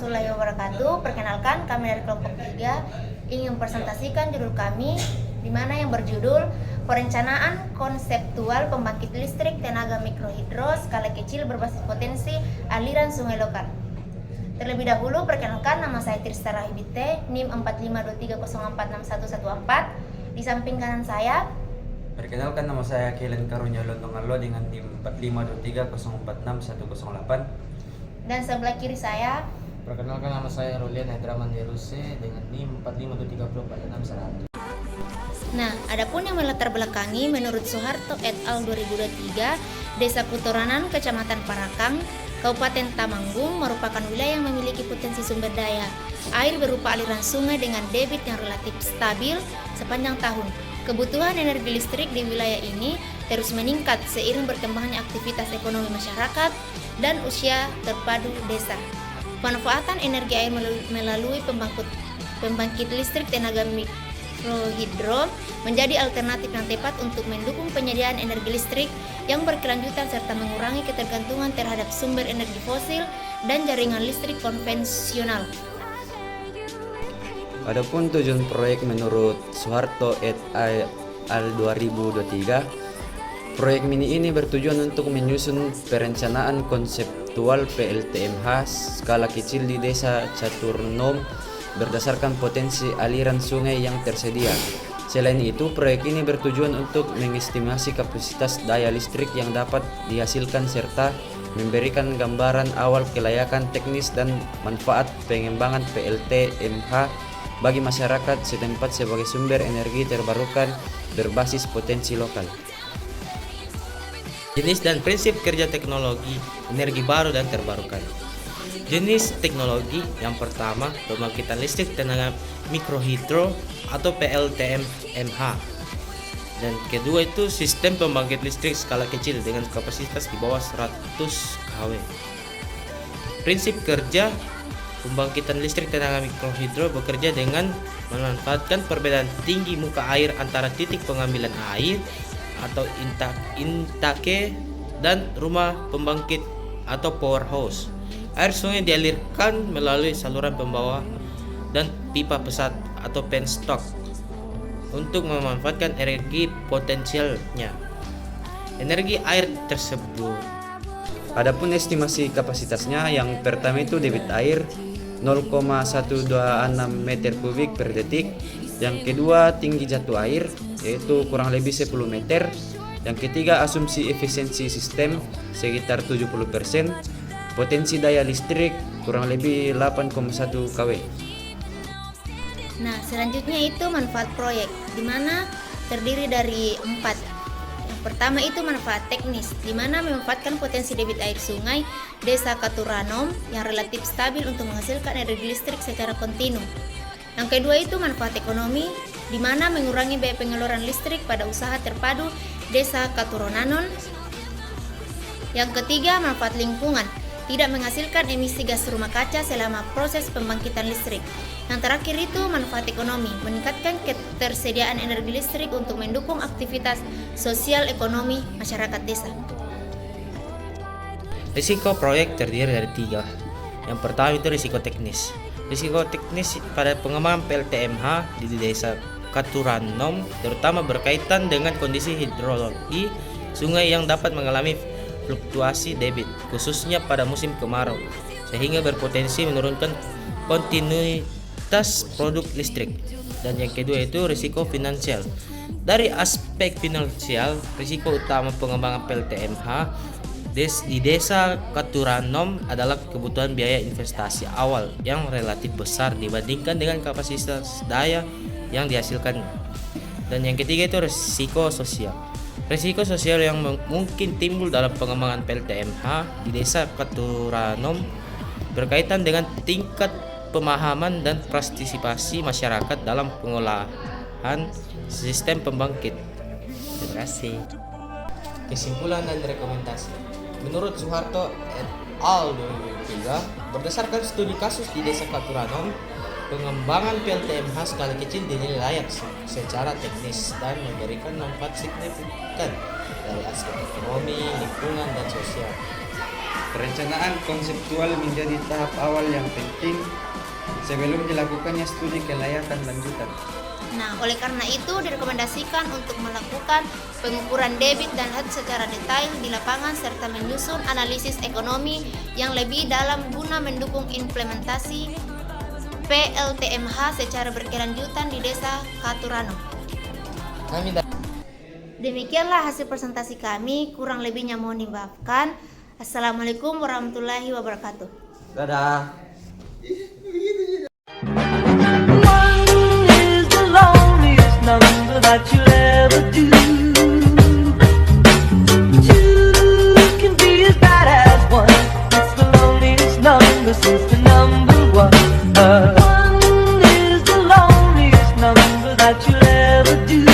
warahmatullahi wabarakatuh. Perkenalkan, kami dari kelompok 3 ingin mempresentasikan judul kami, di mana yang berjudul Perencanaan Konseptual Pembangkit Listrik Tenaga Mikrohidro Skala Kecil Berbasis Potensi Aliran Sungai Lokal. Terlebih dahulu, perkenalkan, nama saya Tirsta Rahibite, NIM 4523046114. Di samping kanan saya, perkenalkan, nama saya Kelen Karunya Lontongallo dengan NIM 4523046108. dan sebelah kiri saya. Perkenalkan, nama saya Rolian Hedraman Yeruse dengan NIM 45230461. Nah, adapun yang melatar belakangi menurut Soeharto et al. 2023, Desa Kutoranan, Kecamatan Parakang, Kabupaten Tamanggung merupakan wilayah yang memiliki potensi sumber daya air berupa aliran sungai dengan debit yang relatif stabil sepanjang tahun. Kebutuhan energi listrik di wilayah ini terus meningkat seiring berkembangnya aktivitas ekonomi masyarakat dan usia terpadu desa. Pemanfaatan energi air melalui pembangkit listrik tenaga mikrohidro menjadi alternatif yang tepat untuk mendukung penyediaan energi listrik yang berkelanjutan serta mengurangi ketergantungan terhadap sumber energi fosil dan jaringan listrik konvensional. Adapun tujuan proyek menurut Soeharto et al. 2023, proyek mini ini bertujuan untuk menyusun perencanaan konseptual PLTMH skala kecil di Desa Caturnom berdasarkan potensi aliran sungai yang tersedia. Selain itu, proyek ini bertujuan untuk mengestimasi kapasitas daya listrik yang dapat dihasilkan serta memberikan gambaran awal kelayakan teknis dan manfaat pengembangan PLTMH bagi masyarakat setempat sebagai sumber energi terbarukan berbasis potensi lokal. Jenis dan prinsip kerja teknologi energi baru dan terbarukan. Jenis teknologi yang pertama, pembangkitan listrik tenaga mikrohidro atau PLTMH. Dan kedua itu sistem pembangkit listrik skala kecil dengan kapasitas di bawah 100 kW. Prinsip kerja pembangkitan listrik tenaga mikrohidro bekerja dengan memanfaatkan perbedaan tinggi muka air antara titik pengambilan air atau intake dan rumah pembangkit atau power house. Air sungai dialirkan melalui saluran pembawa dan pipa pesat atau penstock untuk memanfaatkan energi potensialnya. Energi air tersebut. Adapun estimasi kapasitasnya, yang pertama itu debit air 0,126 meter kubik per detik. Yang kedua, tinggi jatuh air yaitu kurang lebih 10 meter. Yang ketiga, asumsi efisiensi sistem sekitar 70%. Potensi daya listrik kurang lebih 8,1 kW. Nah, selanjutnya itu manfaat proyek, di mana terdiri dari 4. Yang pertama itu manfaat teknis, di mana memanfaatkan potensi debit air sungai Desa Katuranom yang relatif stabil untuk menghasilkan energi listrik secara kontinu. Yang kedua itu manfaat ekonomi, di mana mengurangi biaya pengeluaran listrik pada usaha terpadu Desa Katuronanon. Yang ketiga, manfaat lingkungan, tidak menghasilkan emisi gas rumah kaca selama proses pembangkitan listrik. Yang terakhir itu manfaat ekonomi, meningkatkan ketersediaan energi listrik untuk mendukung aktivitas sosial ekonomi masyarakat desa. Risiko proyek terdiri dari 3. Yang pertama itu risiko teknis. Risiko teknis pada pengembangan PLTMH di Desa Katuranom terutama berkaitan dengan kondisi hidrologi sungai yang dapat mengalami fluktuasi debit, khususnya pada musim kemarau, sehingga berpotensi menurunkan kontinuitas produk listrik. Dan yang kedua itu risiko finansial. Dari aspek finansial, risiko utama pengembangan PLTMH di Desa Katuranom adalah kebutuhan biaya investasi awal yang relatif besar dibandingkan dengan kapasitas daya yang dihasilkannya. Dan yang ketiga itu risiko sosial. Risiko sosial yang mungkin timbul dalam pengembangan PLTMH di Desa Katuranom berkaitan dengan tingkat pemahaman dan partisipasi masyarakat dalam pengolahan sistem pembangkit. Terima kasih. Kesimpulan dan rekomendasi. Menurut Soeharto et al. 2003, berdasarkan studi kasus di Desa Katuranom, pengembangan PLTMH skala kecil dinilai layak secara teknis dan memberikan manfaat signifikan dari aspek ekonomi, lingkungan, dan sosial. Perencanaan konseptual menjadi tahap awal yang penting sebelum dilakukannya studi kelayakan lanjutan. Nah, oleh karena itu direkomendasikan untuk melakukan pengukuran debit dan hedge secara detail di lapangan serta menyusun analisis ekonomi yang lebih dalam guna mendukung implementasi PLTMH secara berkelanjutan di Desa Katurano. Demikianlah hasil presentasi kami, kurang lebihnya mohon dimaafkan. Assalamualaikum warahmatullahi wabarakatuh. Dadah. Number that you'll ever do. Two can be as bad as one. It's the loneliest number since the number one. One is the loneliest number that you'll ever do.